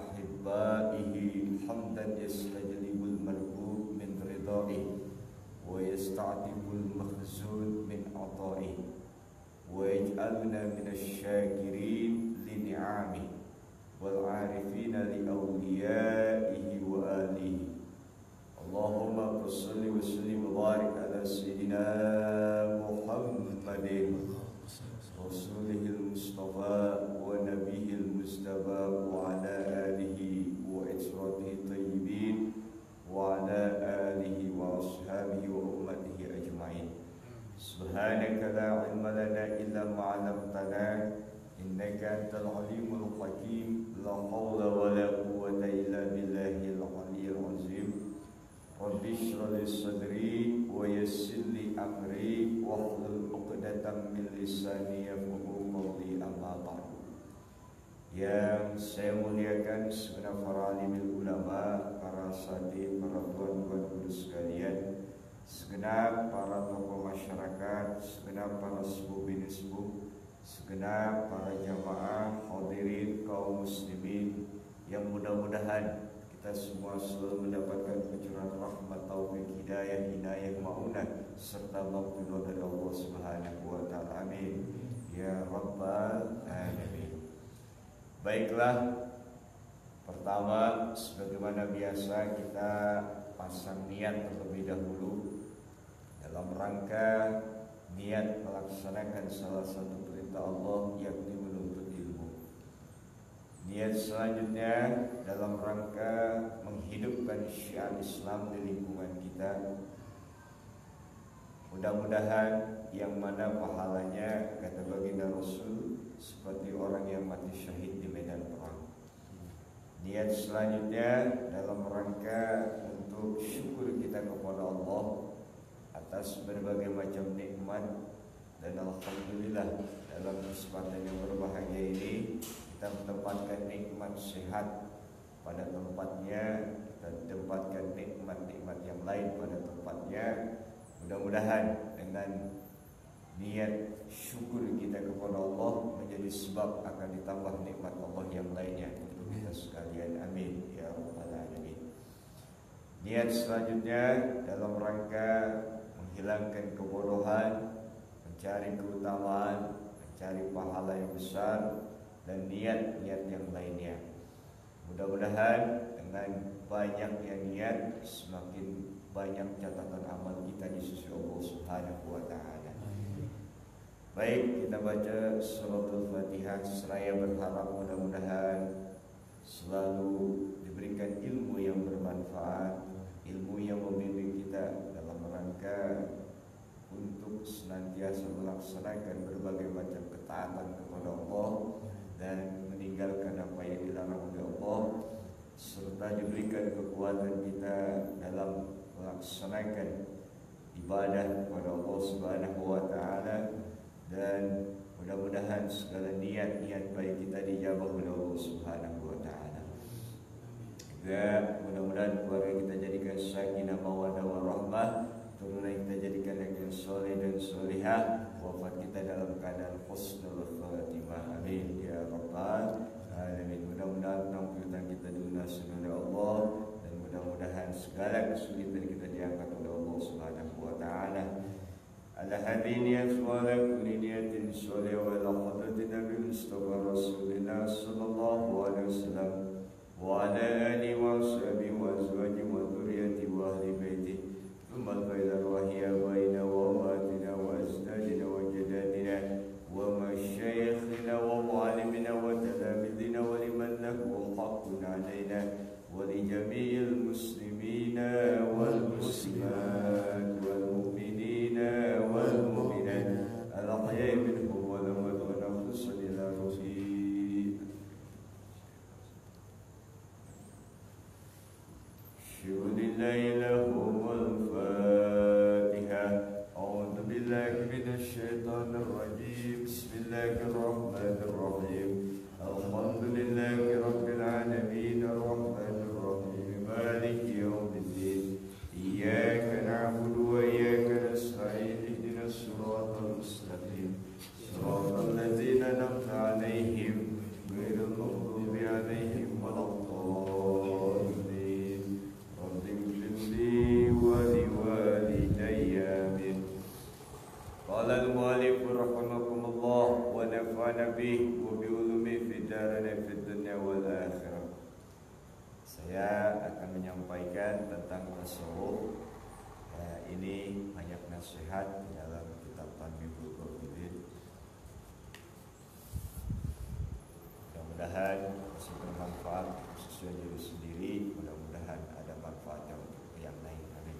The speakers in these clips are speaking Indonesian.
أحبائه حمدا يستجلب المرغوب من رضائه ويستعتب المخزون من عطائه ويجعلنا من الشاكرين لنعمه والعارفين لأوليائه وآله. اللهم صل وسلم وبارك على سيدنا محمد رسوله المصطفى ونبيه المجتبى وعلى آله وإسرته الطيبين وعلى آله وأصحابه وأمته أجمعين. سبحانك لا علم لنا إلا ما علمتنا إنك أنت العليم الحكيم. لا حول ولا قوة إلا بالله العلي العظيم. رب اشرح لي صدري ويسر لي أمري واحلل عقدة من لساني يفقهوا قولي. أما بعد. Yang saya muliakan segenap para alim ulama, para asatidz, para tuan-tuan guru sekalian, segenap para tokoh masyarakat, segenap para sepuh bini sepuh, segenap para jamaah hadirin kaum muslimin yang mudah-mudahan kita semua selalu mendapatkan pencurahan rahmat, taufik, hidayah, inayah, ma'unah serta maghfirah dari Allah Subhanahu wa taala. Amin ya rabbal alamin. Baiklah, pertama sebagaimana biasa kita pasang niat terlebih dahulu dalam rangka niat melaksanakan salah satu perintah Allah, yakni menuntut ilmu. Niat selanjutnya dalam rangka menghidupkan syiar Islam di lingkungan kita. Mudah-mudahan yang mana pahalanya, kata baginda Rasul, seperti orang yang mati syahid di medan perang. Niat selanjutnya dalam rangka untuk syukur kita kepada Allah atas berbagai macam nikmat, dan alhamdulillah dalam kesempatan yang berbahagia ini kita menempatkan nikmat sehat pada tempatnya dan tempatkan nikmat-nikmat yang lain pada tempatnya. Mudah-mudahan dengan niat syukur kita kepada Allah menjadi sebab akan ditambah nikmat Allah yang lainnya untuk kita sekalian. Amin ya rabbal alamin. Niat selanjutnya dalam rangka menghilangkan kebodohan, mencari keutamaan, mencari pahala yang besar, dan niat-niat yang lainnya. Mudah-mudahan dengan banyaknya niat semakin banyak catatan amal kita di sisi Allah Subhanahu wa taala. Baik, kita baca suratul Fatihah seraya berharap mudah-mudahan selalu diberikan ilmu yang bermanfaat, ilmu yang membimbing kita dalam rangka untuk senantiasa melaksanakan berbagai macam ketaatan kepada Allah dan meninggalkan apa yang dilarang oleh Allah, serta diberikan kekuatan kita dalam melaksanakan ibadah kepada Allah Subhanahu wa taala, dan mudah-mudahan segala niat-niat baik kita dijabah oleh Allah Subhanahu wa taala. Dan mudah-mudahan keluarga kita jadikan sakinah mawaddah warahmah, turunan kita jadikan yang soleh dan solehah, wafat kita dalam keadaan husnul khatimah. Amin ya rabbal alamin. Mudah-mudahan penampilan kita dilunasi oleh Allah, dan mudah-mudahan segala kesulitan kita diangkat oleh Allah Subhanahu wa taala. Ala hadini aswala kulli niyatin soleh wa ala hadratin Nabi Mustafa Rasulullah sallallahu alaihi wasallam wa ala alihi wa sahbihi wa azwajihi wa dzurriyyatihi wa ahli baitihi. ثم الفيض وهي بين وأمهاتنا وأجدادنا وجداتنا ومشايخنا ومعلمنا وتلاميذنا ولمن له حق علينا ولجميع المسلمين والمسلمات والمؤمنين والمؤمنات الأحياء منهم والأموات ونخلص إلى رفيق. شهد الله لهم الفاتحة. أعوذ بالله من الشيطان الرجيم. بسم الله الرحمن الرحيم. الحمد لله رب العالمين الرحمن الرحيم مالك يوم الدين. إياك نعبد وإياك نستعين. اهدنا الصراط المستقيم صراط الذين أنعمت عليهم غير المغضوب عليهم ولا الضالين. darul akhirah. Saya akan menyampaikan tentang tasawuf. Ini banyak nasihat di dalam kitab Tanbihul Ghafilin. Mudah-mudahan masih bermanfaat khususnya diri sendiri. Mudah-mudahan ada manfaatnya untuk yang lain. Amin.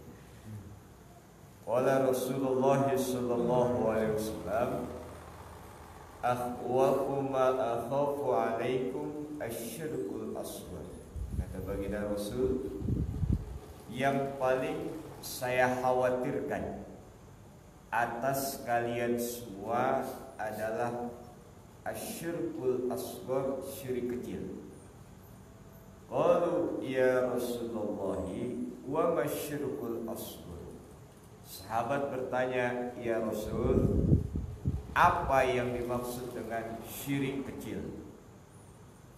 Qala Rasulullah sallallahu alaihi wasallam, akhwafu ma akhafu alaikum asyirkul asghar. Kata baginda Rasul, yang paling saya khawatirkan atas kalian semua adalah asyirkul asghar, syirik kecil. Qalu ya Rasulullah wa ma syirkul asghar. Sahabat bertanya, ya Rasul, apa yang dimaksud dengan syirik kecil?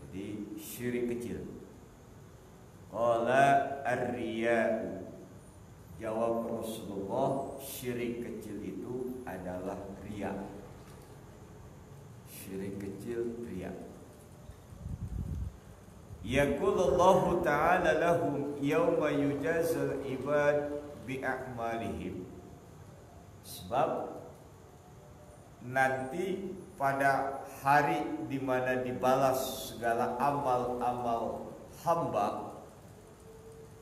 Jadi syirik kecil. Qala ar-riya'u. Jawab Rasulullah, syirik kecil itu adalah riya. Syirik kecil riya. Yaqulullahu ta'ala lahum yawma yujazal ibad bi'a'malihim. Sebab nanti pada hari di mana dibalas segala amal-amal hamba,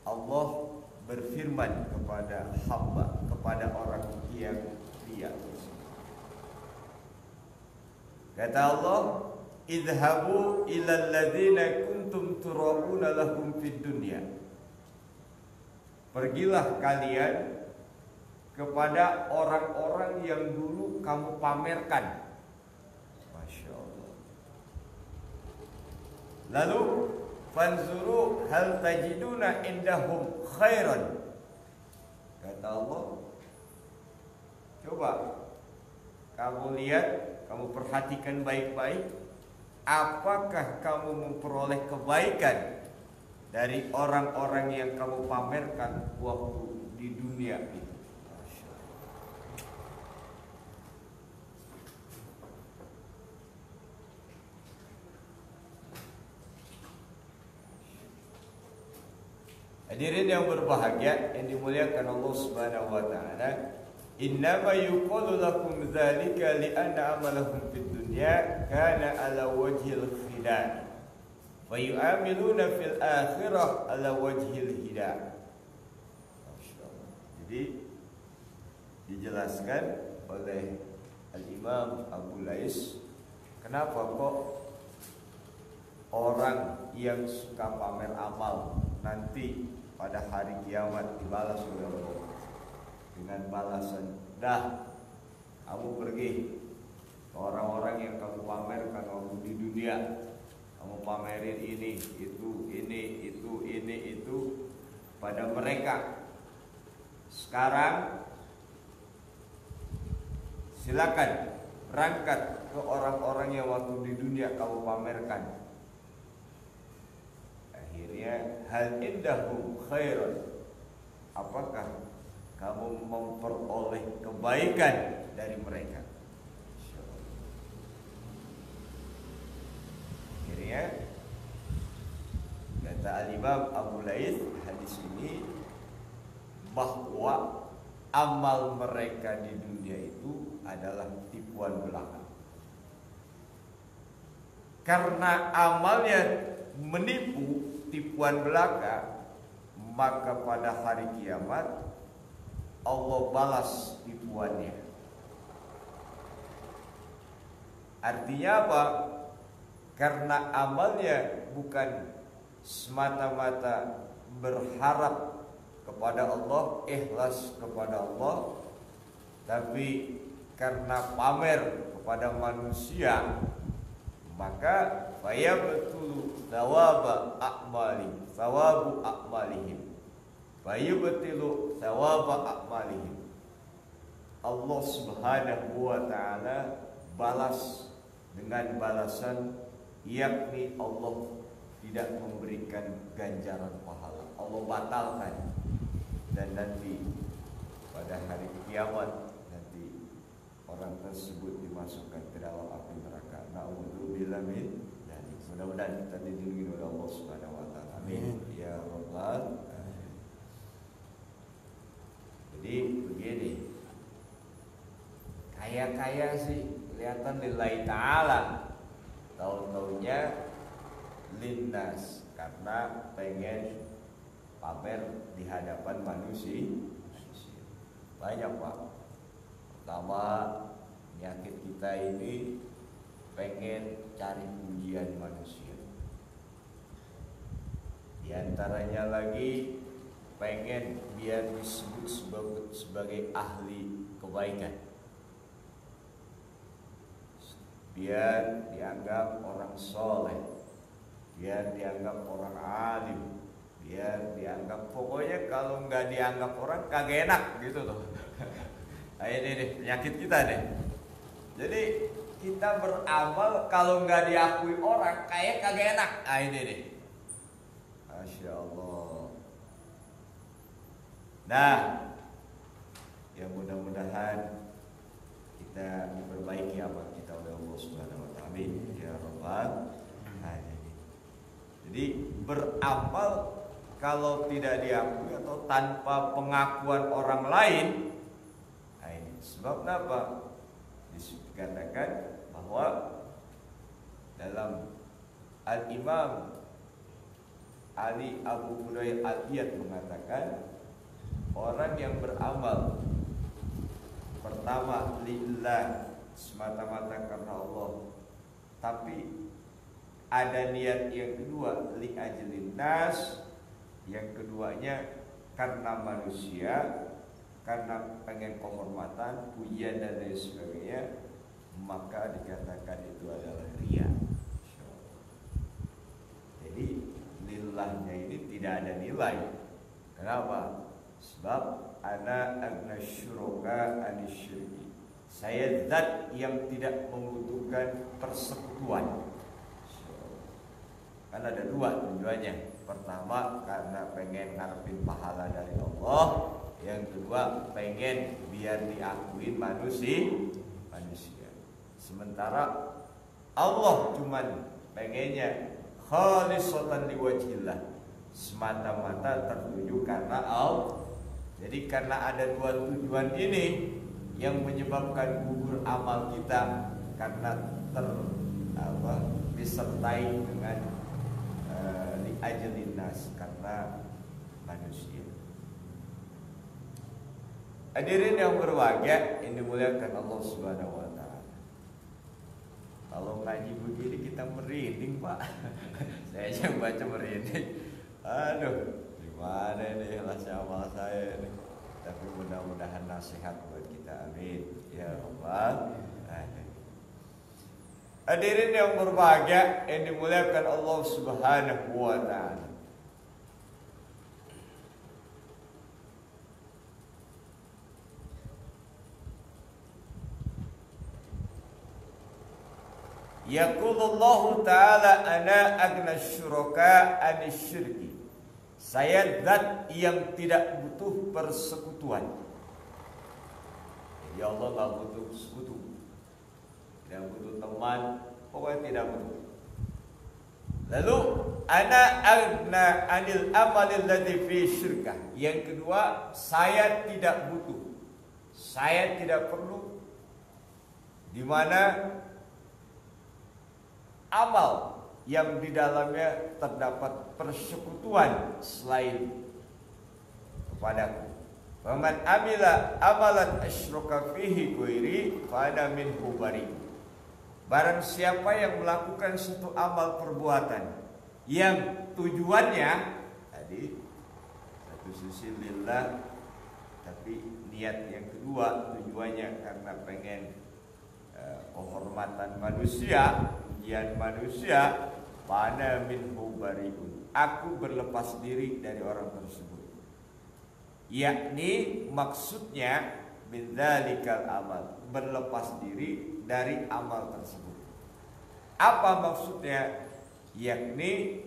Allah berfirman kepada hamba, kepada orang yang riya. Kata Allah, idhabu ilal ladzina kuntum tura'una lahum fid dunya. Pergilah kalian kepada orang-orang yang dulu kamu pamerkan. Masya Allah. Lalu fanzuru hal tajiduna indahum khairan. Kata Allah, coba kamu lihat, kamu perhatikan baik-baik, apakah kamu memperoleh kebaikan dari orang-orang yang kamu pamerkan waktu di dunia itu. Hadirin yang berbahagia yang dimuliakan Allah Subhanahu wa taala, innama yuqalu lakum dzalika li'anna amalahum fid dunya kana ala wajhil khida' wa yu'amiluna fil akhirah ala wajhil hida'. Jadi dijelaskan oleh Al-Imam Abu Lais, kenapa kok orang yang suka pamer amal nanti pada hari kiamat dibalas oleh Allah dengan balasan, dah kamu pergi ke orang-orang yang kamu pamerkan waktu di dunia, kamu pamerin ini, itu pada mereka. Sekarang silakan berangkat ke orang-orang yang waktu di dunia kamu pamerkan. Akhirnya hal indahum khairan, apakah kamu memperoleh kebaikan dari mereka? Akhirnya kata Al-Imam Abu Lais, hadis ini bahwa amal mereka di dunia itu adalah tipuan belaka. Karena amalnya menipu, tipuan belaka, maka pada hari kiamat Allah balas tipuannya. Artinya apa? Karena amalnya bukan semata-mata berharap kepada Allah, ikhlas kepada Allah, tapi karena pamer kepada manusia, maka fayabtulu thawaba a'malihim. Fayabtilu thawaba a'malihim. Allah Subhanahu wa taala balas dengan balasan, yakni Allah tidak memberikan ganjaran pahala. Allah batalkan, dan nanti pada hari kiamat nanti orang tersebut dimasukkan ke dalam api neraka. Na'udzubillah min dzalik. Mudah-mudahan kita dilindungi oleh Allah Subhanahu wa taala. Amin. Ya rabbal alamin. Jadi begini. Kaya-kaya sih kelihatan lillahi ta'ala, tahun-tahunnya linnas, karena pengen pamer di hadapan manusia. Banyak Pak. Pertama, penyakit kita ini pengen cari pujian manusia. Di antaranya lagi pengen biar disebut sebagai ahli kebaikan, biar dianggap orang soleh, biar dianggap orang alim, biar dianggap, pokoknya kalau nggak dianggap orang kagak enak gitu tuh. Nah, ini nih penyakit kita deh. Jadi kita beramal kalau nggak diakui orang kayak kagak enak. Nah, ini nih. Masya Allah. Nah, ya mudah-mudahan kita diperbaiki amal kita oleh Allah Subhanahu wa taala. Amin ya rabbal alamin. Jadi beramal kalau tidak diakui atau tanpa pengakuan orang lain, nah ini sebab apa? Dikatakan bahwa dalam Al-Imam Ali Abu Hurairah Al-Iyad mengatakan, orang yang beramal pertama lillah, semata-mata karena Allah, tapi ada niat yang kedua li ajlin nas, yang keduanya karena manusia, karena pengen kehormatan, pujian dan lain sebagainya, maka dikatakan itu adalah riya. Jadi lillahnya ini tidak ada nilai. Kenapa? Sebab ana agna syuraka anisyirki, saya zat yang tidak membutuhkan persekutuan. Kan ada dua tujuannya. Pertama karena pengen ngarepin pahala dari Allah, yang kedua pengen biar diakuin manusia. Sementara Allah cuman pengennya khalisatan liwajhillah, semata-mata tertuju karena Allah. Jadi karena ada dua tujuan ini yang menyebabkan gugur amal kita, karena disertai dengan li ajlin nas, karena manusia. Hadirin yang berbahagia, yang dimuliakan Allah Subhanahu wa taala. Kalau ngaji begini kita merinding, Pak. Saya aja baca merinding. Aduh, gimana ini hasil amal saya ini. Tapi mudah-mudahan nasihat buat kita. Amin ya rabbal alamin. Hadirin yang berbahagia, yang dimuliakan Allah Subhanahu wa taala. Yaqulullahu ta'ala ana agna syuraka anisyirki, saya zat yang tidak butuh persekutuan. Ya Allah gak butuh sekutu, tidak butuh teman, pokoknya tidak butuh. Lalu ana agna anil amalil ladzi fi syirkah, yang kedua saya tidak butuh, saya tidak perlu di mana amal yang di dalamnya terdapat persekutuan selain kepadaku. Faman amila amalan asyraka fihi ghairi fa ana minhu bari. Barang siapa yang melakukan suatu amal perbuatan yang tujuannya tadi satu sisi lillah, tapi niat yang kedua tujuannya karena pengen kehormatan manusia, pujian manusia, pada minhu bariun, aku berlepas diri dari orang tersebut. Yakni maksudnya bidzalikal amal, berlepas diri dari amal tersebut. Apa maksudnya? Yakni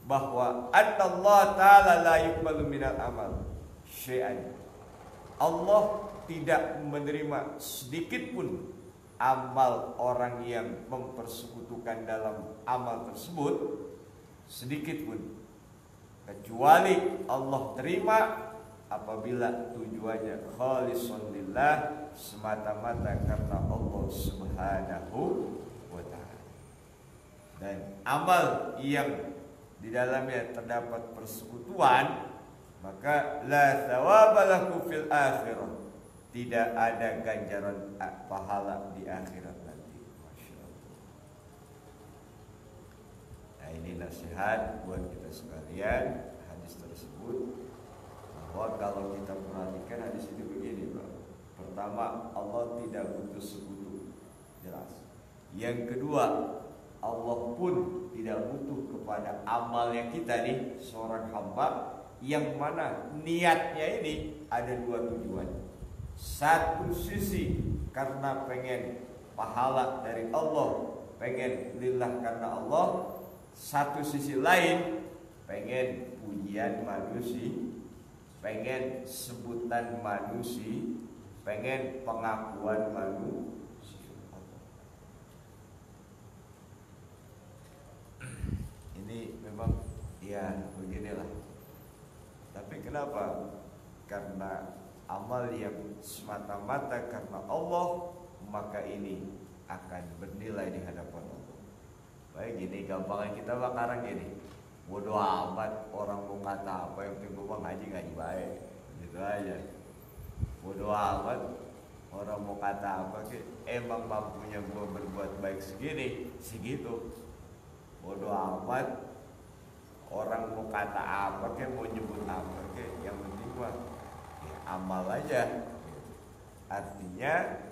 bahwa Allah Ta'ala la yuqbalu minal amal syai'an, Allah tidak menerima sedikit pun amal orang yang mempersekutukan dalam amal tersebut sedikit pun, kecuali Allah terima apabila tujuannya khalisun lillah, semata-mata karena Allah Subhanahu wa ta'ala. Dan amal yang di dalamnya terdapat persekutuan, maka la thawaba lahu fil akhirah, tidak ada ganjaran pahala di akhirat nanti. Masya Allah. Nah, ini nasihat buat kita sekalian. Hadis tersebut bahwa kalau kita perhatikan hadis ini begini, Pak. Pertama, Allah tidak butuh sekutu, jelas. Yang kedua, Allah pun tidak butuh kepada amalnya kita nih, seorang hamba, yang mana niatnya ini ada dua tujuan. Satu sisi karena pengen pahala dari Allah, pengen lillah karena Allah. Satu sisi lain pengen pujian manusia, pengen sebutan manusia, pengen pengakuan manusia. Ini memang ya beginilah. Tapi kenapa? Karena amal yang semata-mata karena Allah, maka ini akan bernilai di hadapan Allah. Baik, gini gampangnya kita bakaran gini, bodoh amat orang mau kata apa, yang penting gua ngaji baik, gitu aja. Bodoh amat orang mau kata apa, emang mampunya gua berbuat baik segini, segitu. Bodoh amat orang mau kata apa, mau nyebut apa, yang penting mah ya, amal aja. Artinya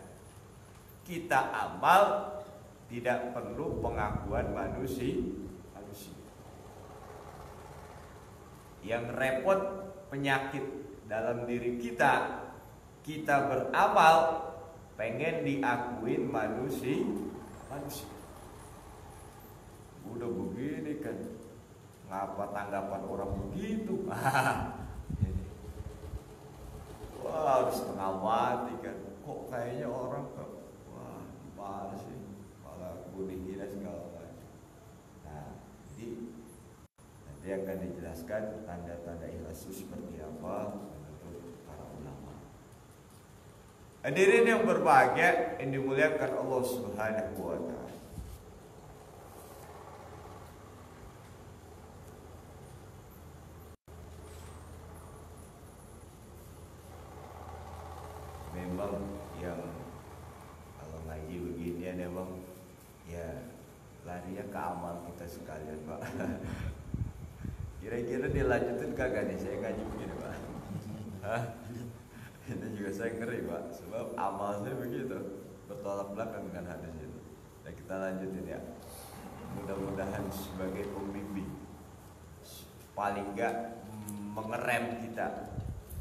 kita amal tidak perlu pengakuan manusia. Yang repot penyakit dalam diri kita, kita beramal pengen diakuin manusia. Udah begini kan, ngapa tanggapan orang begitu? Wah, udah setengah mati kan. Kok kayaknya orang kok, wah, gimana sih? Malah dihina segala macam. Nah, jadi nanti akan dijelaskan tanda-tanda ikhlas itu seperti apa menurut para ulama. Hadirin yang berbahagia, yang dimuliakan Allah Subhanahu wa ta'ala. Memang yang kalau ngaji beginian memang ya larinya ke amal kita sekalian, Pak. Kira-kira dilanjutin kagak nih saya ngaji begini, Pak? Hah? Itu juga saya ngeri, Pak, sebab amal saya begitu bertolak belakang dengan hadis itu. Nah, kita lanjutin ya. Mudah-mudahan sebagai pembimbing paling enggak mengerem kita.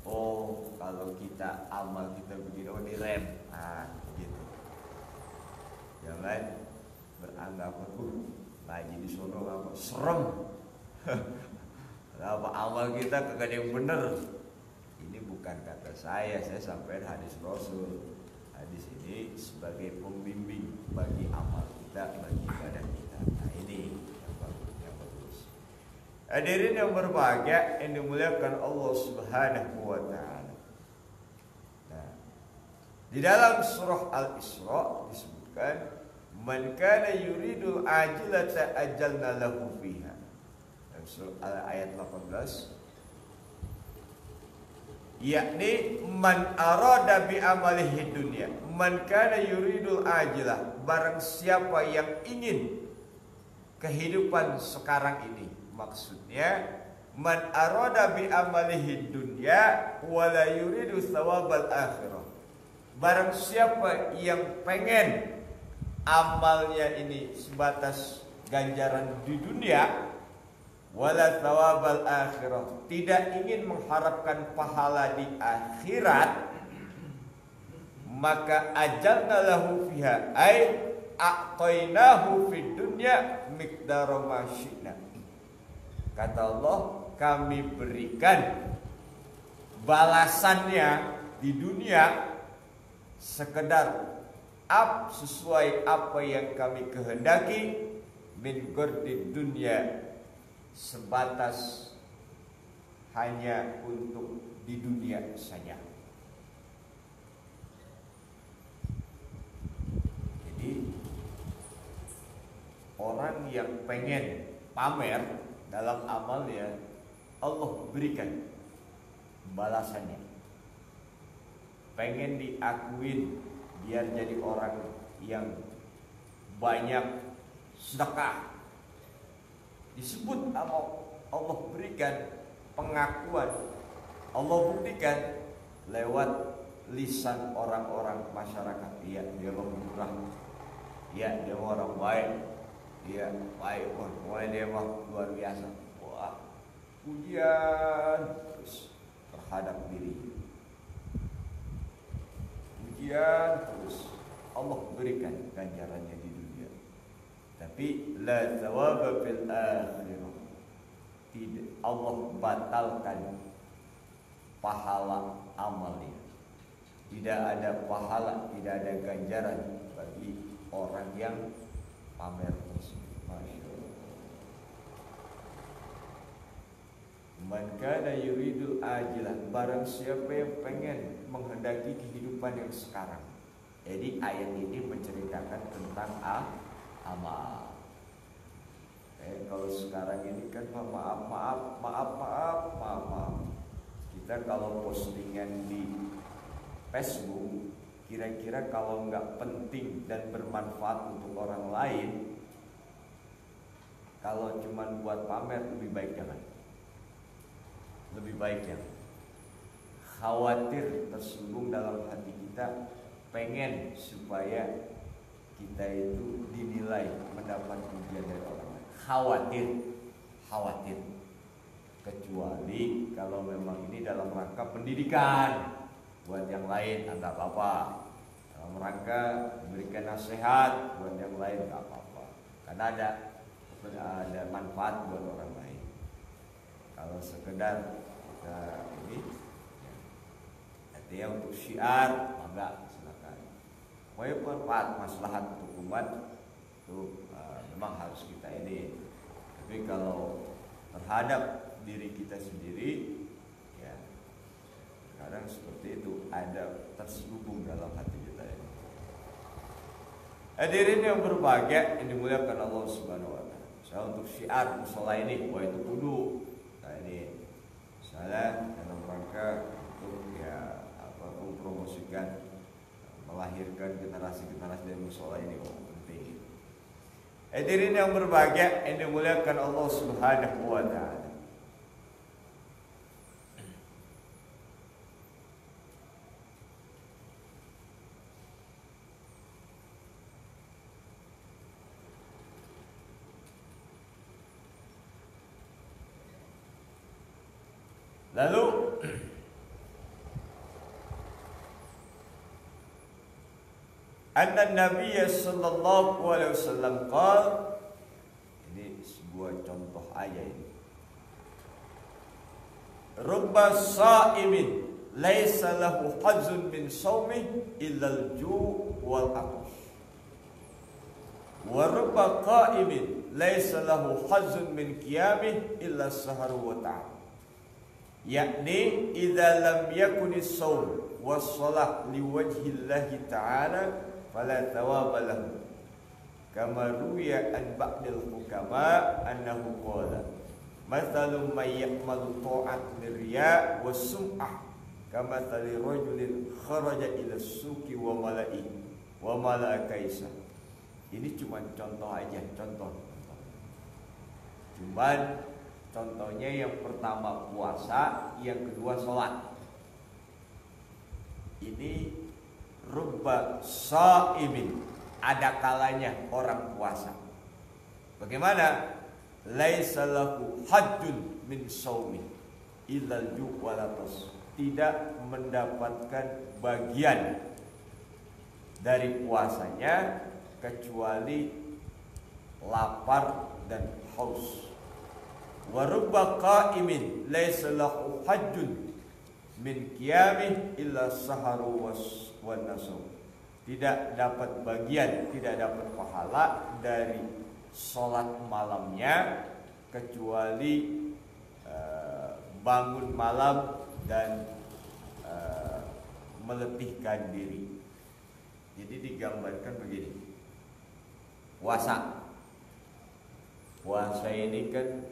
Oh, kalau kita amal kita begini, oh direm, gitu. Jangan beranggapan, ngaji di sono apa serem. Apa amal kita kagak ada yang bener. Ini bukan kata saya sampaikan hadis Rasul. Hadis ini sebagai pembimbing bagi amal kita, bagi ibadah kita. Nah, ini yang bagus. Hadirin yang berbahagia, yang dimuliakan Allah Subhanahu wa ta'ala. Nah, di dalam surah Al-Isra disebutkan, man kana yuridul ajilata ajalna lahu fiha. Surah ayat 18, yakni man arada bi amalihi dunya, man kana yuridul ajilah, barang siapa yang ingin kehidupan sekarang ini. Maksudnya man arada bi amalihi dunya wala yuridu thawabal akhirah, barang siapa yang pengen amalnya ini sebatas ganjaran di dunia, wala thawabal akhirah, tidak ingin mengharapkan pahala di akhirat, maka ajalna lahu fiha ay a'tainahu fid dunya miqdara ma syi'na. Kata Allah, kami berikan balasannya di dunia sekedar sesuai apa yang kami kehendaki, min gordid dunia, sebatas hanya untuk di dunia saja. Jadi orang yang pengen pamer dalam amalnya, Allah berikan balasannya. Pengen diakuin biar jadi orang yang banyak sedekah, disebut Allah berikan pengakuan, Allah buktikan lewat lisan orang-orang masyarakat. Iya, dia murah, iya dia orang baik, iya baik, wah dia mah luar biasa. Wah, pujian terus terhadap diri, pujian terus, Allah berikan ganjarannya di dunia. Tapi la thawaba fil akhirah, tidak, Allah batalkan pahala amalnya. Tidak ada pahala, tidak ada ganjaran bagi orang yang pamer tersebut. Masya Allah. Man kana yuridul ajilah, barang siapa yang pengen menghendaki kehidupan yang sekarang. Jadi ayat ini menceritakan tentang amal. Kalau sekarang ini kan maaf. Kita kalau postingan di Facebook, kira-kira kalau nggak penting dan bermanfaat untuk orang lain, kalau cuma buat pamer, lebih baik jangan. Lebih baik jangan. Khawatir tersinggung dalam hati kita, pengen supaya kita itu dinilai mendapat pujian dari orang lain. Khawatir. Kecuali kalau memang ini dalam rangka pendidikan, buat yang lain enggak apa-apa. Dalam rangka memberikan nasihat buat yang lain enggak apa-apa. Karena ada manfaat buat orang lain. Kalau sekedar kita ini, artinya untuk syiar, maka silakan. Pokoknya manfaat, maslahat untuk umat itu memang harus kita ini. Tapi kalau terhadap diri kita sendiri, ya kadang seperti itu, ada terselubung dalam hati kita ini. Hadirin yang berbahagia, yang dimuliakan Allah Subhanahu wa taala. Saya untuk syiar musola ini, wah itu kudu. Nah ini saya dalam rangka untuk mempromosikan, melahirkan generasi-generasi dari musola ini, wah penting. Hadirin yang berbahagia, yang dimuliakan Allah Subhanahu wa taala. Lalu anna Nabi sallallahu alaihi wasallam qala, ini sebuah contoh aja ini. Rubba sa'imin laisa lahu hazzun min shaumih illa al-ju' wal atash. Wa rubba qa'imin laisa lahu hazzun min qiyamih illa as-sahar wa ta'am. Yakni idza lam yakunis shaum was-shalah liwajhillahi ta'ala fala thawaba lahu. Kama ruya an ba'dil hukama annahu qala mathalu may ya'malu ta'at lirya was-sum'ah kama tali rajulin kharaja ila suqi wa mala'a kaisa. Ini cuma contoh aja, contoh. Cuman contohnya yang pertama puasa, yang kedua sholat. Ini rubba sha'imin, ada kalanya orang puasa. Bagaimana? Laisa lahu hajjun min shaumi illal ju' wal atash. Tidak mendapatkan bagian dari puasanya kecuali lapar dan haus. Wa rubba qa'imin laisa lahu hajjun min qiyamih illa saharu wan nasum. tidak dapat bagian, tidak dapat pahala dari sholat malamnya kecuali bangun malam dan meletihkan diri. Jadi digambarkan begini. Puasa ini kan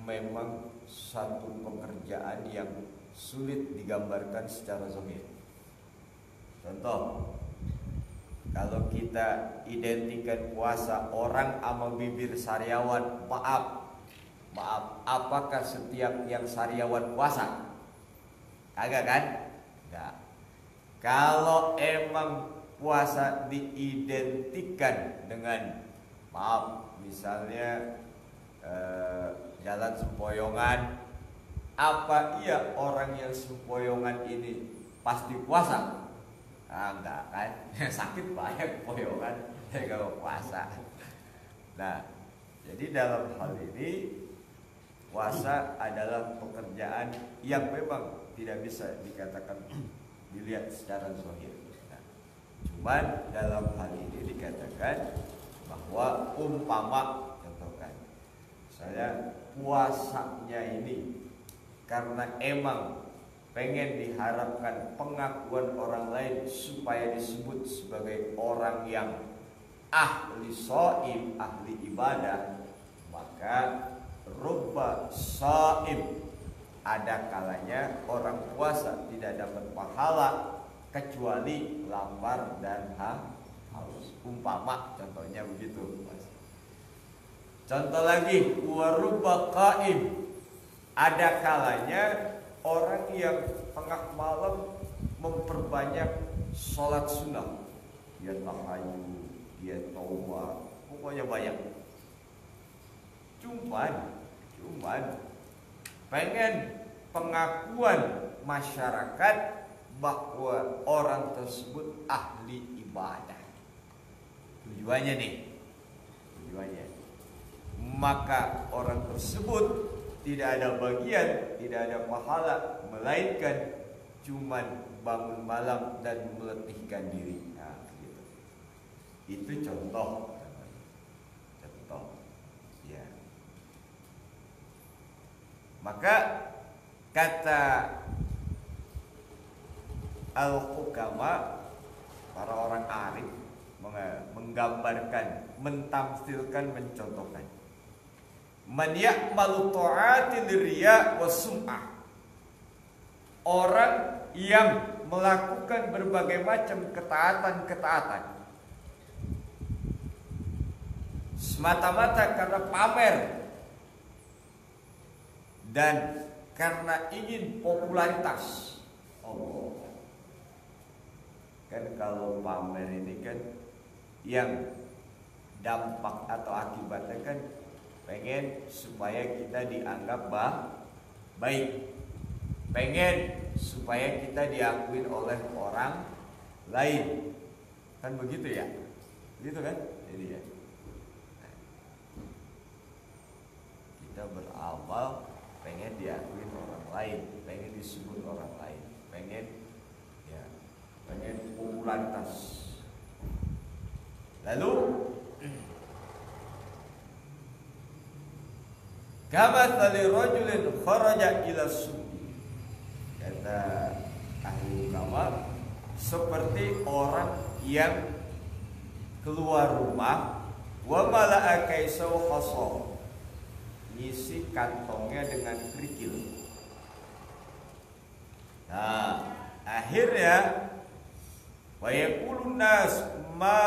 memang satu pekerjaan yang sulit digambarkan secara zahir. Contoh, kalau kita identikan puasa, orang sama bibir sariawan, maaf, apakah setiap yang sariawan puasa? Kagak kan? Enggak. Kalau emang puasa diidentikan dengan, maaf, misalnya jalan sempoyongan, apa iya orang yang sempoyongan ini pasti puasa? Enggak kan? Sakit banyak sempoyongan, kalau puasa. Nah, jadi dalam hal ini puasa adalah pekerjaan yang memang tidak bisa dikatakan dilihat secara zahir. Nah, cuman dalam hal ini dikatakan bahwa umpama, contohkan, saya puasanya ini karena emang pengen diharapkan pengakuan orang lain supaya disebut sebagai orang yang ahli shaim, ahli ibadah, maka rubba shaim, ada kalanya orang puasa tidak dapat pahala kecuali lapar dan haus. Umpama contohnya begitu. Contoh lagi, wa rubba qaim, ada kalanya orang yang tengah malam memperbanyak sholat sunnah, dia tahajud, dia taubat, pokoknya banyak. Cuman pengen pengakuan masyarakat bahwa orang tersebut ahli ibadah. Tujuannya nih, maka orang tersebut tidak ada bagian, tidak ada pahala, melainkan cuman bangun malam dan meletihkan diri. Nah, gitu. Itu contoh, ya. Maka kata al-hukama, para orang arif, menggambarkan, mentamsilkan, mencontohkan. Man ya'malu ta'atin riya wa sum'ah, orang yang melakukan berbagai macam ketaatan semata-mata karena pamer dan karena ingin popularitas. Oh, kan kalau pamer ini kan yang dampak atau akibatnya kan pengen supaya kita dianggap baik, pengen supaya kita diakuin oleh orang lain, kan begitu ya, gitu kan? Jadi ya, kita beramal pengen diakuin orang lain, pengen disebut orang lain, pengen popularitas. Lalu kamathali rajulin kharaja ila suqi, kata ahli ulama, seperti orang yang keluar rumah, wa mala'a kaisau khasah, ngisi kantongnya dengan kerikil. Nah, akhirnya wa yaqulun nas ma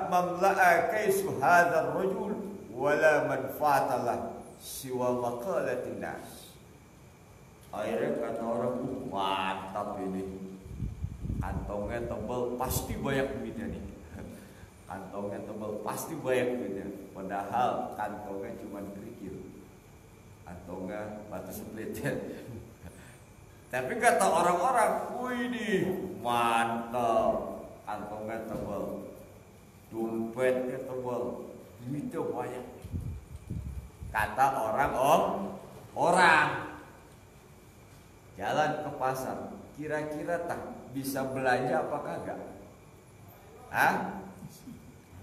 mamla'a kaisu hadzal rajul wala manfaatalah siwa maqalatin nas. Akhirnya kata orang, mantap ini, kantongnya tebal, pasti banyak duitnya nih. Kantongnya tebal, pasti banyak duitnya. Padahal kantongnya cuma kerikil, kantongnya batu split. Tapi kata orang-orang, wih nih, mantap, kantongnya tebal, dompetnya tebal, duitnya banyak. Kata orang jalan ke pasar, kira-kira tak bisa belanja apa kagak? Hah?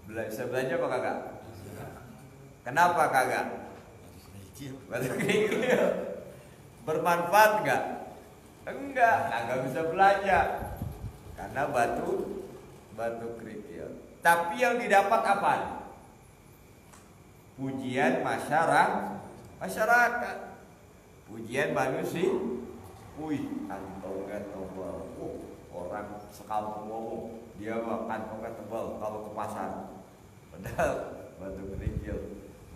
Bisa belanja apa kagak? Kenapa kagak? Batu kerikil bermanfaat nggak? Enggak, kagak bisa belanja karena batu kerikil. Tapi yang didapat apa? Pujian masyarakat, pujian manusia. Wih, kantongnya tebal. Orang sekampung ngomong dia mah kantongnya tebal kalau ke pasar. Padahal batu kerikil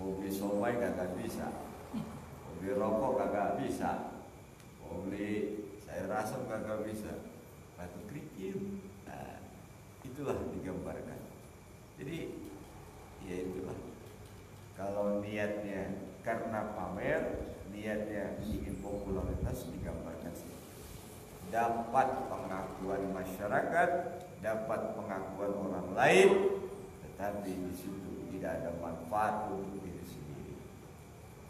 mau beli somai kagak bisa, mau beli rokok kagak bisa, mau beli sayur asam kagak bisa. Batu kerikil, nah, itulah digambarkan. Jadi ya itulah. Kalau niatnya karena pamer, niatnya ingin popularitas, digambarkan sih. Dapat pengakuan masyarakat, dapat pengakuan orang lain, tetapi di situ tidak ada manfaat untuk diri sendiri.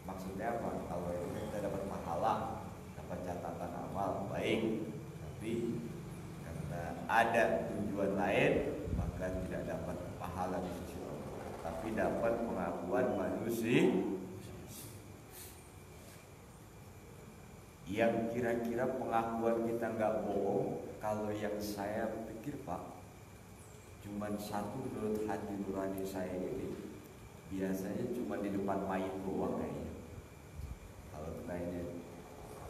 Maksudnya apa? Kalau kita dapat pahala, dapat catatan amal baik, tapi karena ada tujuan lain, maka tidak dapat pahala di sisi Allah, tapi dapat pengakuan manusia yang kira-kira pengakuan kita nggak bohong. Kalau yang saya pikir Pak, cuman satu menurut hati nurani saya ini, biasanya cuma di depan mayit doang kayaknya. Kalau kayaknya,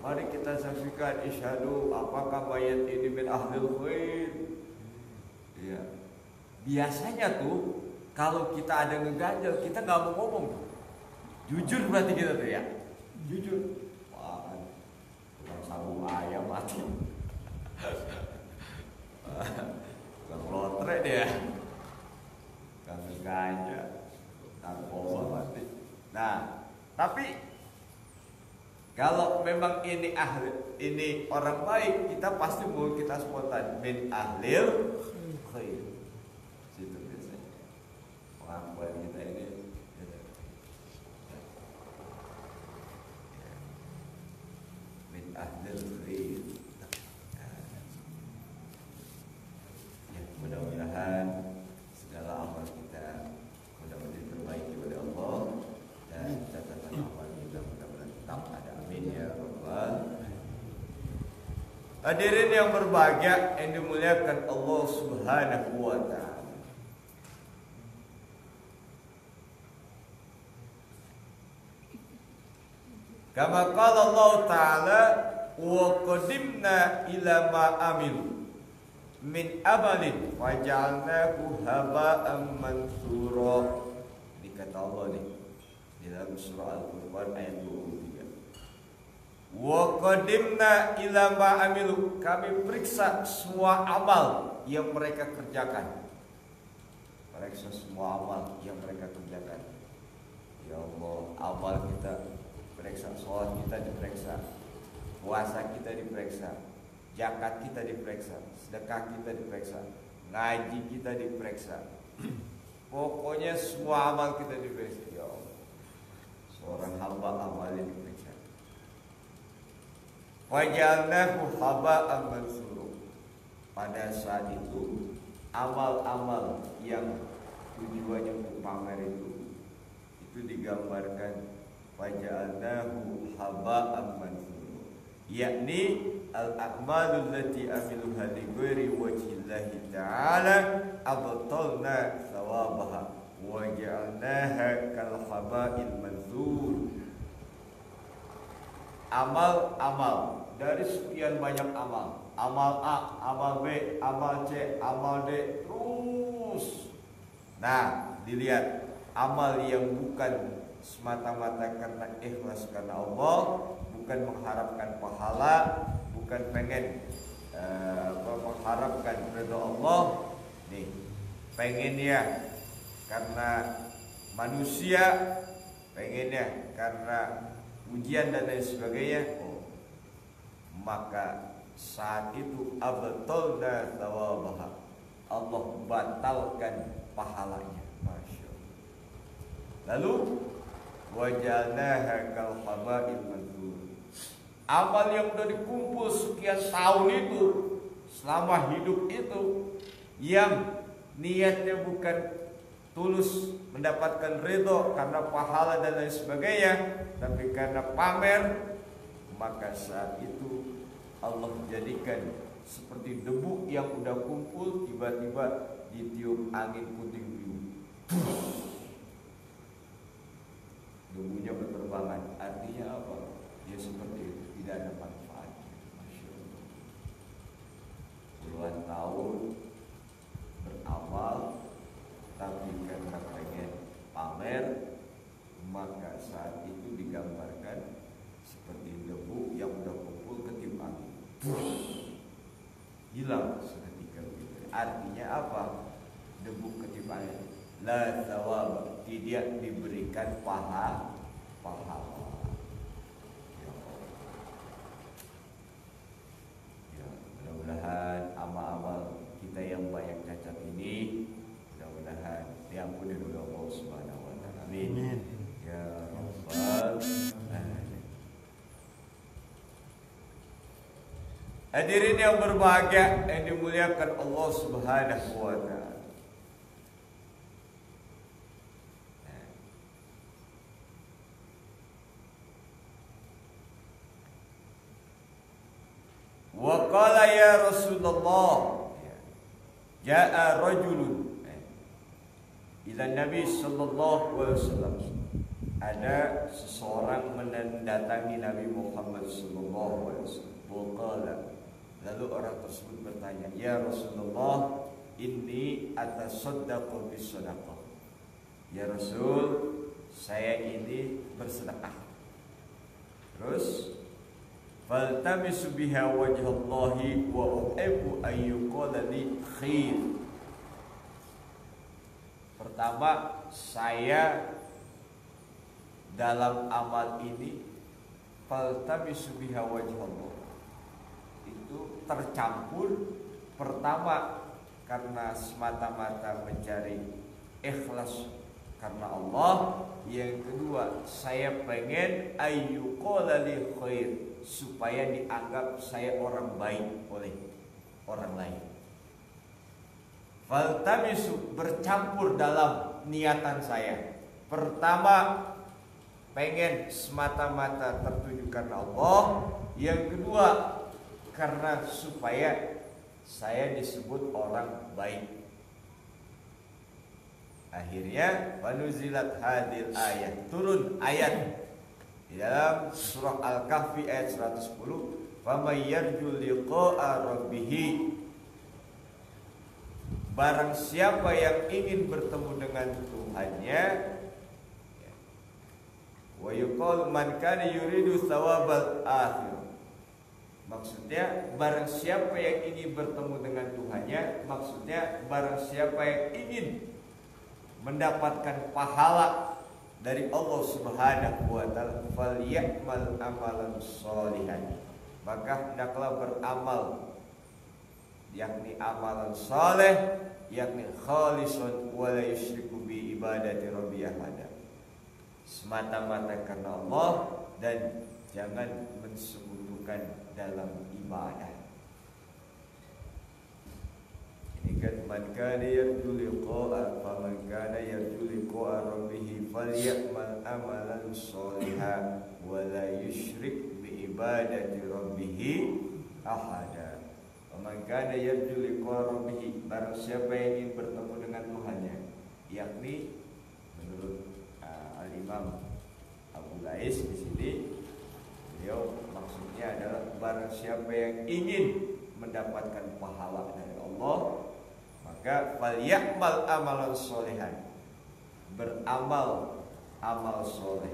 mari kita saksikan isyhadu apakah mayat ini min ahlil khair. Ya, biasanya tuh kalau kita ada ngeganjel, kita nggak mau ngomong. Jujur berarti kita tuh ya, jujur. Sabung ayam mati, lotre dia, kasus ganja, narkoba mati. Nah, tapi kalau memang ini orang baik, kita pasti mau kita spontan min ahlil khair. Situ biasanya pengakuan kita ini. Ahlul khair. Ya, mudah-mudahan segala amal kita mudah-mudahan terbaik oleh Allah, dan catatan amal kita mudah-mudahan tetap ada. Amin ya rabbal. Hadirin yang berbahagia yang dimuliakan Allah Subhanahu wa taala. Kama qala Allah Ta'ala wa qadimna ila ma amilu min amalin wa ja'alnahu haba'an mansura. Ini kata Allah nih di dalam surah Al-Qur'an ayat 23. Wa qadimna ila ma amilu, kami periksa semua amal yang mereka kerjakan. Periksa semua amal yang mereka kerjakan. Ya Allah, amal kita diperiksa, sholat kita diperiksa, puasa kita diperiksa, zakat kita diperiksa, sedekah kita diperiksa, ngaji kita diperiksa. Pokoknya semua amal kita diperiksa. Ya Allah, seorang hamba amalnya diperiksa. Wajalnahu haba'an mansura. Pada saat itu amal-amal yang tujuannya untuk pamer itu digambarkan waja'alnahu haba'an mansura, yakni al-a'malul lati amiluha li ghairi wajhillahi ta'ala abtalna thawabaha waja'alnaha kal haba'il mansur. Amal-amal dari sekian banyak amal, amal A, amal B, amal C, amal D, terus. Nah, dilihat amal yang bukan semata-mata karena ikhlas karena Allah, bukan mengharapkan pahala, bukan pengen mengharapkan ridha Allah. Nih, pengennya karena manusia, pengennya karena ujian dan lain sebagainya. Maka saat itu abtalna thawabaha, Allah batalkan pahalanya. Masya Allah. Lalu wajalnaha kal haba'il mansur, amal yang udah dikumpul sekian tahun itu, selama hidup itu, yang niatnya bukan tulus mendapatkan ridho karena pahala dan lain sebagainya, tapi karena pamer, maka saat itu Allah jadikan seperti debu yang udah kumpul, tiba-tiba ditiup angin puting beliung, debunya berterbangan. Artinya apa? Ya seperti itu, tidak ada manfaatnya. Masya Allah. Puluhan tahun beramal, tapi karena pengen pamer, maka saat itu digambarkan seperti debu yang udah kumpul ketiup angin, hilang seketika begitu. Artinya apa? Debu ketiup angin, la thawab, tidak diberikan pahala. Ya, mudah-mudahan amal-amal kita yang banyak cacat ini mudah-mudahan diampuni oleh Allah Subhanahu wa taala. Amin. Ya Rabbal alamin. Hadirin yang berbahagia yang dimuliakan Allah Subhanahu wa taala. Wa qala ya Rasulullah, ja'a rajulun ila Nabi sallallahu alaihi wasallam. Ada seseorang mendatangi Nabi Muhammad sallallahu alaihi wasallam. Waqala, lalu orang tersebut bertanya, ya Rasulullah, inni atasaddaqu bisadaqah. Ya Rasul, saya ini bersedekah. Terus faltamisu biha wajhallahi wa uhibbu an yuqala li khair. Pertama, saya dalam amal ini faltamisu biha wajhallah, itu tercampur. Pertama karena semata-mata mencari ikhlas karena Allah. Yang kedua, saya pengen ayyuqala li khair, supaya dianggap saya orang baik oleh orang lain. Faltamisu, bercampur dalam niatan saya. Pertama, pengen semata-mata tertuju karena Allah. Yang kedua, karena supaya saya disebut orang baik. Akhirnya wanuzilat hadil ayat, turun ayat di dalam surah Al-Kahfi ayat 110, faman yarju liqa'a rabbih, barang siapa yang ingin bertemu dengan Tuhannya, wa yuqal man kana yuridu thawabal akhir, maksudnya barang siapa yang ingin bertemu dengan Tuhannya, maksudnya barang siapa yang ingin mendapatkan pahala dari Allah Subhanahu wa taala, falyamal amalan sholihan, maka hendaklah beramal, yakni amalan saleh, yakni khalisun wa la yusyriku bi ibadati rabbi ahada, semata-mata karena Allah dan jangan mensekutukan dalam ibadah. Ini kan man kana yarju liqa'a, faman kana yarju liqa'a rabbih falyamal amalan sholihan wa la yusyrik bi ibadati rabbih ahada. Faman kana yarju liqa'a rabbih, barang siapa yang ingin bertemu dengan Tuhannya, yakni menurut Al-Imam Abu Lais di sini, beliau maksudnya adalah barang siapa yang ingin mendapatkan pahala dari Allah, maka falyamal amalan sholihan, beramal amal soleh,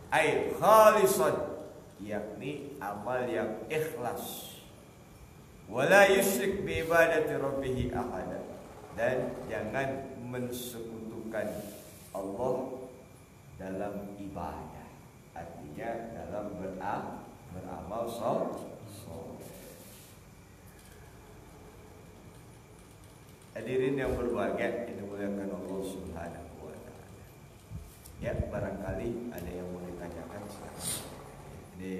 ay khalisan, yakni amal yang ikhlas, wala yusyrik bi ibadati rabbih ahada, dan jangan mensekutukan Allah dalam ibadah, artinya dalam beramal soleh. Hadirin yang berbahagia, yang dimuliakan Allah Subhanahu wa taala. Ya, barangkali ada yang mau ditanyakan silakan. Ini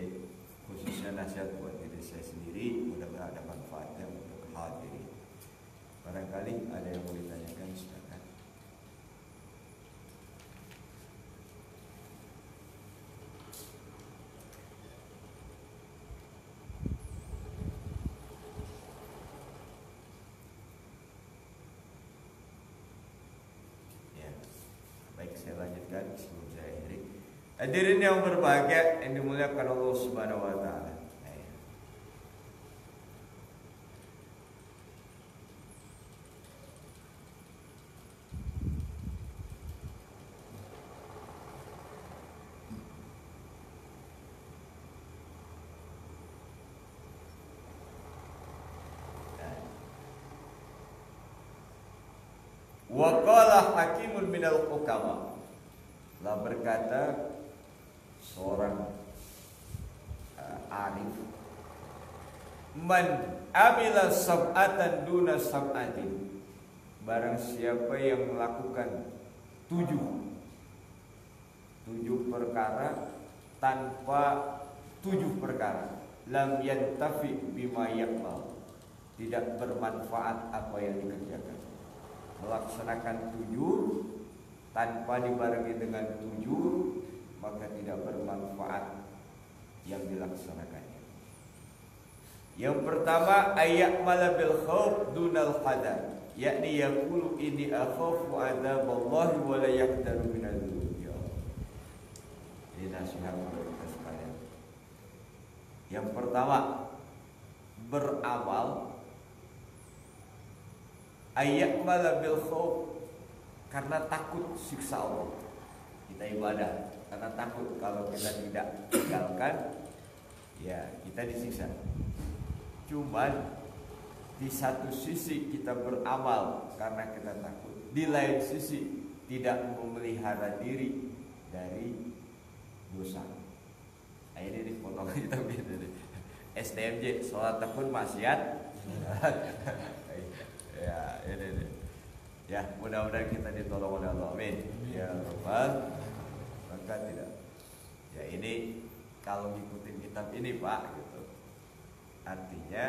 khususnya nasihat buat diri saya sendiri, mudah-mudahan ada manfaatnya untuk hadirin. Barangkali ada yang mau ditanyakan, silakan. Ya, baik, saya lanjutkan sebelum saya akhiri. Hadirin yang berbahagia yang dimuliakan Allah Subhanahu wa taala. Wa qala hakimun minal hukama, lah berkata seorang arif, man amila sab'atan duna sab'atin, barang siapa yang melakukan tujuh perkara tanpa 7 perkara, lam yantafi bima yaqbal, tidak bermanfaat apa yang dikerjakan. Melaksanakan 7 tanpa dibarengi dengan 7, maka tidak bermanfaat yang dilaksanakannya. Yang pertama, ayya'mala bil khauf dunal hadar, yakni yaqulu inni akhafu adzaballahi wa la yaqdaru minal dunya. Ini nasihat untuk kita sekalian. Yang pertama, beramal ayya'mala bil khauf, karena takut siksa Allah. Kita ibadah karena takut kalau kita tidak tinggalkan, ya kita disiksa. Cuman di satu sisi kita beramal karena kita takut, di lain sisi tidak memelihara diri dari dosa. Nah, ini nih potongan kita begini. STMJ, sholat tekun maksiat. Ya, ini. Ya, mudah-mudahan kita ditolong oleh Allah. Amin. Ya Rabbal, maka tidak. Ya, ini kalau ngikutin kitab ini, Pak, gitu. Artinya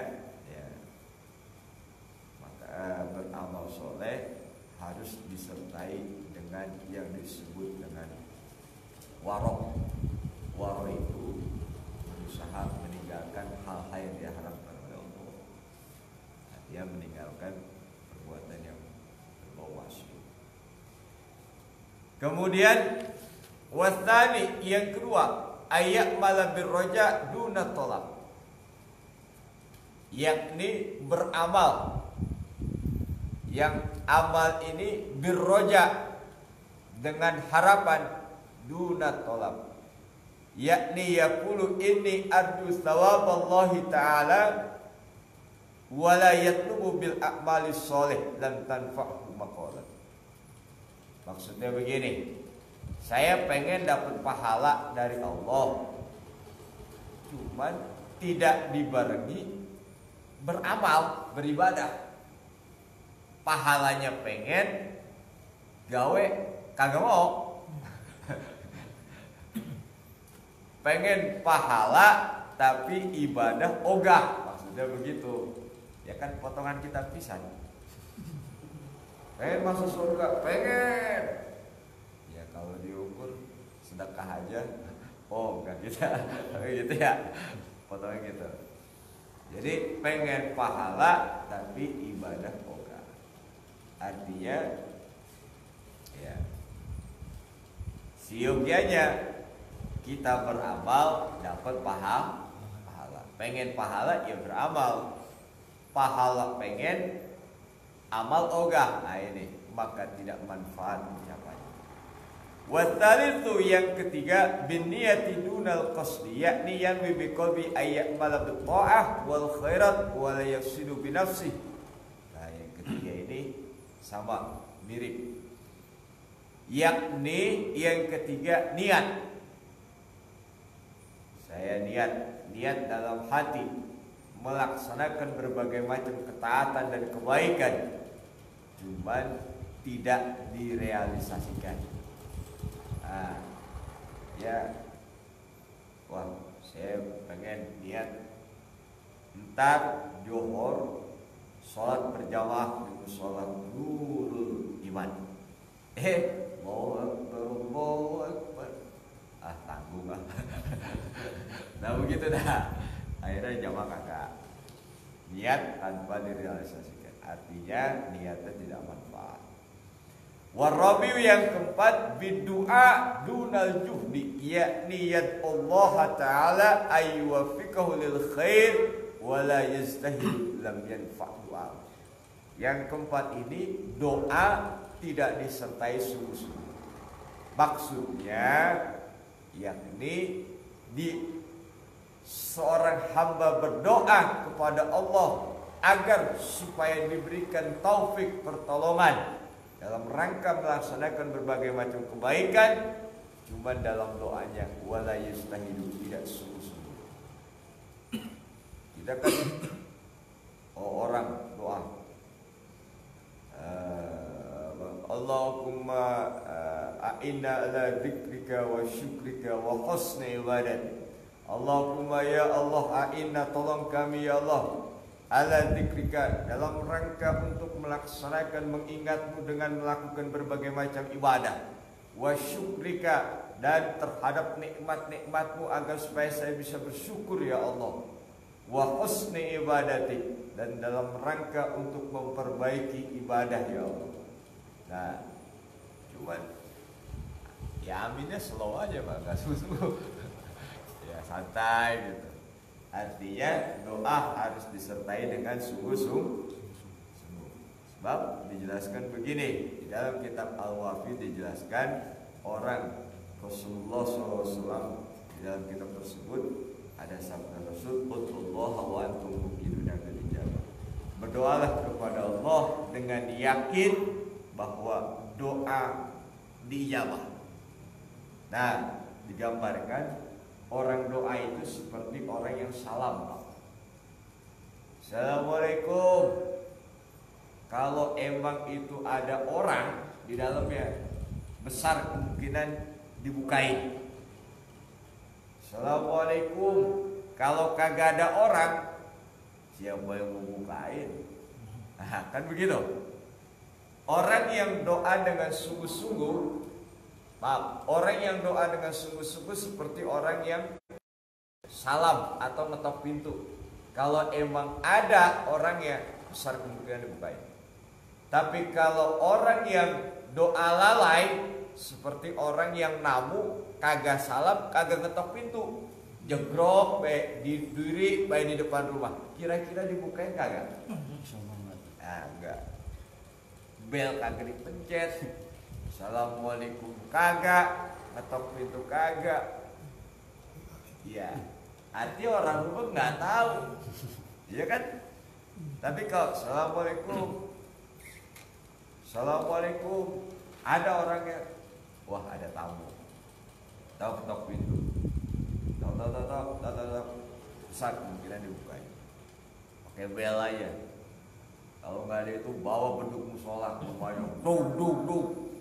ya, maka beramal soleh harus disertai dengan yang disebut dengan warok. Warok itu berusaha meninggalkan hal-hal yang diharamkan oleh Allah. Dia meninggalkan perbuatan yang berbau maksiat. Kemudian wasani, yang kedua, ayat malah birroja duna tolak, yakni beramal yang amal ini birroja, dengan harapan, duna tolak, yakni yaqulu inni arju thawaballahi ta'ala wala yatlubu bil a'malis sholih lam tanfa'hu maqalat. Maksudnya begini, saya pengen dapat pahala dari Allah, cuman tidak dibarengi beramal, beribadah. Pahalanya pengen, gawe kagak mau. Pengen pahala tapi ibadah ogah, maksudnya begitu. Ya kan potongan kita pisan. Pengen masuk surga, pengen. Ya kalau diukur sedekah aja, oh enggak bisa, gitu ya. Potongan gitu. Jadi pengen pahala tapi ibadah ogah. Artinya ya, siogianya kita beramal dapat pahala. Pengen pahala ya beramal. Pahala pengen, amal ogah. Nah ini, maka tidak manfaat ucapannya. Watsalitsu, yang ketiga, binniyati dunal qasdi, yakni yanwi biqalbi ayya'mala bit ta'ah wal khairat wa la yafsidu bi nafsihi. Nah, yang ketiga ini sama, mirip. Yakni yang ketiga niat. Saya niat dalam hati melaksanakan berbagai macam ketaatan dan kebaikan, cuman tidak direalisasikan. Nah, ya, wah, saya pengen niat entar johor sholat berjamaah di musola Nurul Iman. Allahu Akbar. Tanggung lah. Nah begitu dah. Akhirnya jamaah kagak. Niat tanpa direalisasikan. Artinya niatnya tidak manfaat. Warabiu yang keempat bidu'a dunal juhdi, yakni niat Allah Ta'ala ayyuwafiqahu lil khair wala yastahil lam yanfa'u. Yang keempat ini doa tidak disertai sungguh-sungguh. Maksudnya yakni seorang hamba berdoa kepada Allah agar supaya diberikan taufik pertolongan dalam rangka melaksanakan berbagai macam kebaikan, cuma dalam doanya wala yastahilu, tidak sungguh-sungguh. Tidak kan orang doa Allahumma a'inna ala dzikrika wa syukrika wa husni ibadat. Allahumma ya Allah a'inna, tolong kami ya Allah, ala dzikrika, dalam rangka untuk melaksanakan mengingatmu dengan melakukan berbagai macam ibadah, wa syukrika, dan terhadap nikmat-nikmatmu agar supaya saya bisa bersyukur ya Allah, wa husni ibadati, dan dalam rangka untuk memperbaiki ibadah ya Allah. Nah, cuman ya aminnya slow aja Pak, gak susah. Ya santai gitu. Artinya doa harus disertai dengan sungguh-sungguh. Sebab dijelaskan begini, di dalam kitab Al-Wafi dijelaskan orang Rasulullah SAW, di dalam kitab tersebut ada sabda Rasul, "Utullaha wa antum muqinuna bil ijabah." Berdoalah kepada Allah dengan yakin bahwa doa diijabah. Nah, digambarkan orang doa itu seperti orang yang salam, Pak. Assalamualaikum. Kalau emang itu ada orang di dalamnya, besar kemungkinan dibukain. Assalamualaikum. Kalau kagak ada orang, siapa yang mau bukain? Nah, kan begitu. Orang yang doa dengan sungguh-sungguh, orang yang doa dengan sungguh-sungguh seperti orang yang salam atau ngetok pintu. Kalau emang ada orangnya, besar kemungkinan dibukain. Tapi kalau orang yang doa lalai, seperti orang yang namu, kagak salam, kagak ngetok pintu, jegrok di diri baik di depan rumah, kira-kira dibukain kagak? Enggak. Bel kagak dipencet, assalamualaikum kagak, ngetok pintu kagak. Ya, artinya orang rumah nggak tahu, iya kan? Tapi kalau assalamualaikum, ada orangnya, wah ada tamu, tahu ketok pintu, tahu, besar kemungkinan dibukain. Pakai bel aja. Kalau nggak ada itu bawa beduk musola, rumahnya,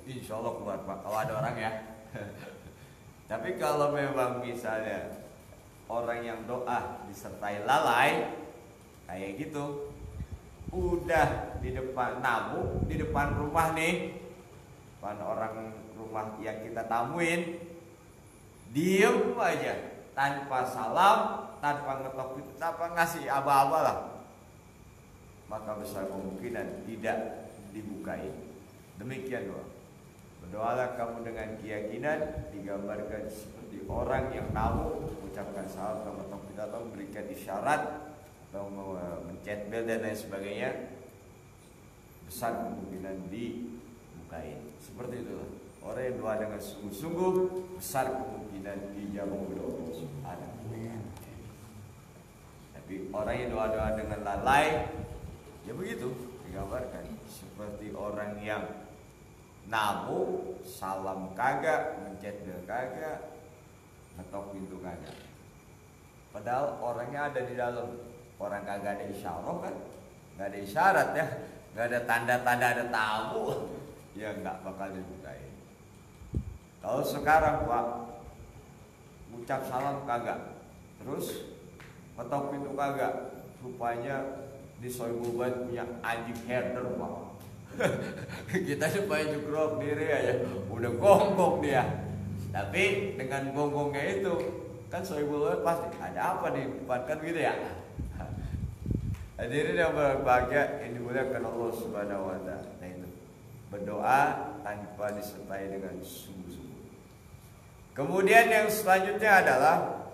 insya Allah keluar Pak. Kalau ada orang ya. Tapi kalau memang misalnya orang yang doa disertai lalai, kayak gitu, udah di depan namu, di depan rumah nih, depan orang rumah yang kita tamuin, diem aja, tanpa salam, tanpa ngetok pintu, tanpa ngasih aba-aba lah, maka besar kemungkinan tidak dibukai. Demikian doa. Berdoalah kamu dengan keyakinan, digambarkan seperti orang yang namu, mengucapkan salam, ngetok pintu atau memberikan isyarat atau mencet bel dan lain sebagainya, besar kemungkinan dibukain. Seperti itulah orang yang doa dengan sungguh-sungguh, besar kemungkinan dijawab oleh Allah Subhanahu wa Ta'ala. Tapi orang yang doa-doa dengan lalai, ya begitu digambarkan seperti orang yang namu, salam kagak, mencet bel kagak, ngetok pintu kagak. Padahal orangnya ada di dalam. Orang kagak ada isyarat kan, nggak ada isyarat ya, nggak ada tanda-tanda ada tamu, ya nggak bakal dibukain. Kalau sekarang Pak, ucap salam kagak, terus ngetok pintu kagak, rupanya di Soibuban punya anjing herder Pak. Kita supaya jugrok diri aja udah gonggong dia. Tapi dengan gonggongnya itu kan Soibuban pasti ada apa di depan kan gitu ya. Hadirin yang berbahagia yang dimuliakan Allah Subhanahu wa taala. Nah itu berdoa tanpa disertai dengan sungguh-sungguh. Kemudian yang selanjutnya adalah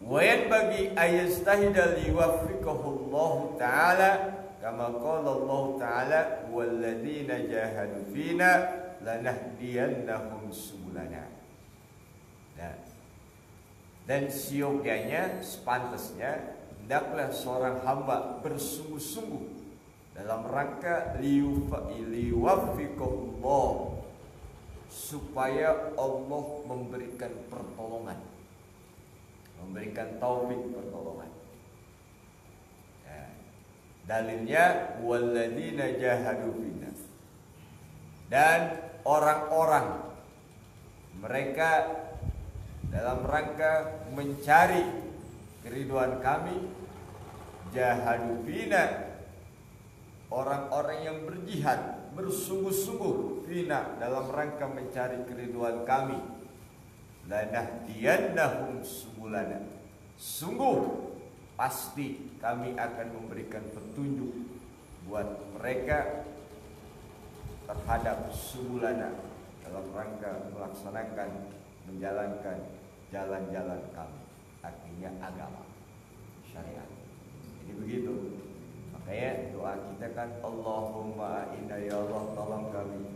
wayan bagi ayastahida liwaffiqahullahu ta'ala kama qala Allah ta'ala walladzina jahadu fina lanahdiyannahum subulana. Dan siogyanya sepantasnya hendaklah seorang hamba bersungguh-sungguh dalam rangka liwaffiqahullah supaya Allah memberikan pertolongan, memberikan taufik pertolongan. Ya. Dalilnya walladzina jahadu fina. Dan orang-orang mereka dalam rangka mencari keriduan kami, jahadu fina, orang-orang yang berjihad bersungguh-sungguh fina dalam rangka mencari keriduan kami, lanahdiyannahum subulana, sungguh pasti kami akan memberikan petunjuk buat mereka terhadap subulana dalam rangka melaksanakan menjalankan jalan-jalan kami, artinya agama syariat. Jadi begitu. Makanya doa kita kan Allahumma inna ya Allah tolong kami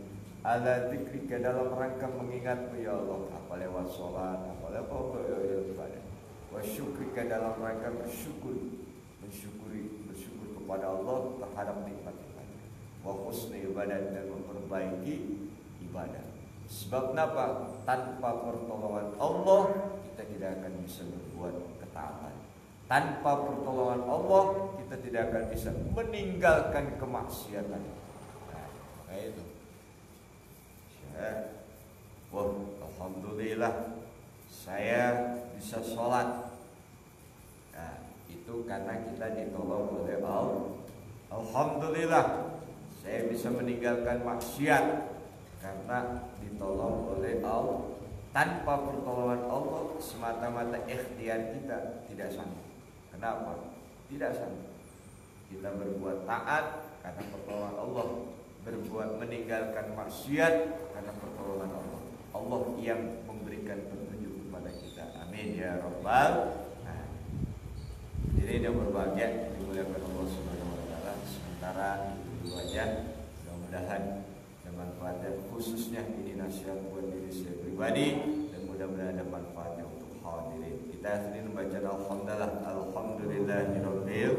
ala zikrika dalam rangka mengingatmu ya Allah, apa lewat sholat, apa lewat ibadah, wa syukrika dalam rangka bersyukur kepada Allah terhadap nikmat-nikmat, wa husni ibadah dan memperbaiki ibadah. Sebab kenapa? Tanpa pertolongan Allah kita tidak akan bisa berbuat ketaatan. Tanpa pertolongan Allah kita tidak akan bisa meninggalkan kemaksiatan. Nah, kayak itu. Wah, alhamdulillah saya bisa sholat. Nah, itu karena kita ditolong oleh Allah. Alhamdulillah saya bisa meninggalkan maksiat karena ditolong oleh Allah. Tanpa pertolongan Allah semata-mata ikhtiar kita tidak sanggup. Kenapa? Tidak sanggup. Kita berbuat taat karena pertolongan Allah, berbuat meninggalkan maksiat karena pertolongan Allah. Allah yang memberikan petunjuk kepada kita. Amin ya rabbal alamin. Jadi yang berbahagia dimuliakan Allah Subhanahu wa taala. Sementara itu aja, mudah-mudahan manfaatnya, khususnya ini nasihat buat diri saya pribadi dan mudah-mudahan ada manfaatnya untuk hadirin. Kita akhiri membaca alhamdulillahirabbil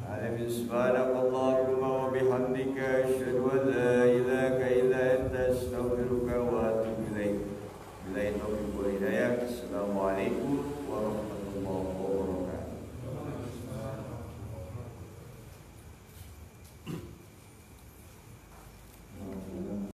alamin. Subhanakallahumma wa bihamdika asyhadu an la